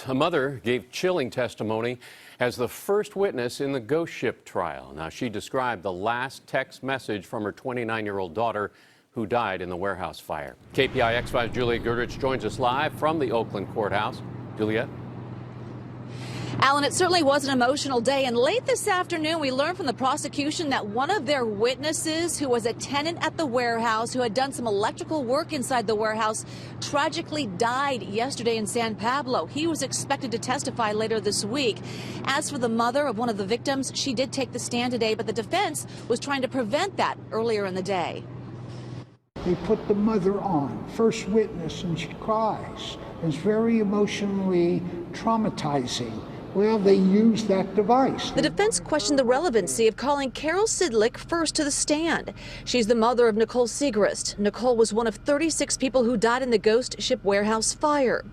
A mother gave chilling testimony as the first witness in the ghost ship trial. Now, she described the last text message from her 29-year-old daughter who died in the warehouse fire. KPIX 5's Juliette Goodrich joins us live from the Oakland courthouse. Juliette? Alan, it certainly was an emotional day, and late this afternoon we learned from the prosecution that one of their witnesses, who was a tenant at the warehouse, who had done some electrical work inside the warehouse, tragically died yesterday in San Pablo. He was expected to testify later this week. As for the mother of one of the victims, she did take the stand today, but the defense was trying to prevent that earlier in the day. They put the mother on, first witness, and she cries. It's very emotionally traumatizing. Well, they used that device. The defense questioned the relevancy of calling Carol Sidlick first to the stand. She's the mother of Nicole Segrist. Nicole was one of 36 people who died in the ghost ship warehouse fire.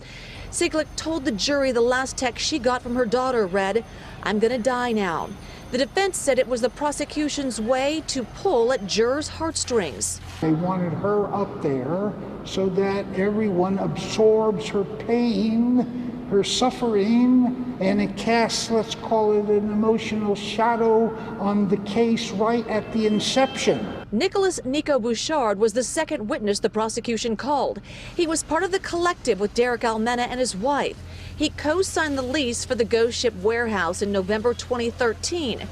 Sidlick told the jury the last text she got from her daughter read, "I'm gonna die now." The defense said it was the prosecution's way to pull at jurors' heartstrings. They wanted her up there so that everyone absorbs her pain, her suffering, and it casts, let's call it, an emotional shadow on the case right at the inception. Nicholas Nico Bouchard was the second witness the prosecution called. He was part of the collective with Derek Almena and his wife. He co-signed the lease for the ghost ship warehouse in November 2013.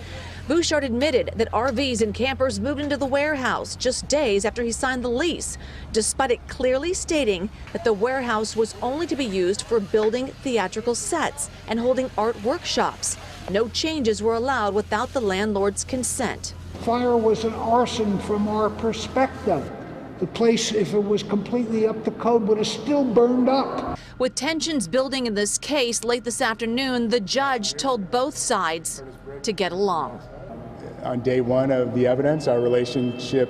Bouchard admitted that RVs and campers moved into the warehouse just days after he signed the lease, despite it clearly stating that the warehouse was only to be used for building theatrical sets and holding art workshops. No changes were allowed without the landlord's consent. Fire was an arson from our perspective. The place, if it was completely up to code, would have still burned up. With tensions building in this case, late this afternoon, the judge told both sides to get along. On day one of the evidence, our relationship,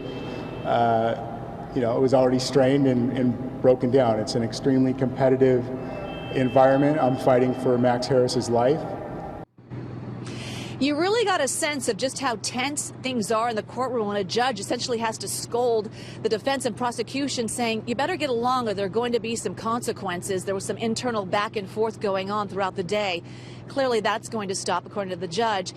it was already strained and broken down. It's an extremely competitive environment. I'm fighting for Max Harris's life. You really got a sense of just how tense things are in the courtroom when a judge essentially has to scold the defense and prosecution, saying, you better get along or there are going to be some consequences. There was some internal back and forth going on throughout the day. Clearly that's going to stop, according to the judge.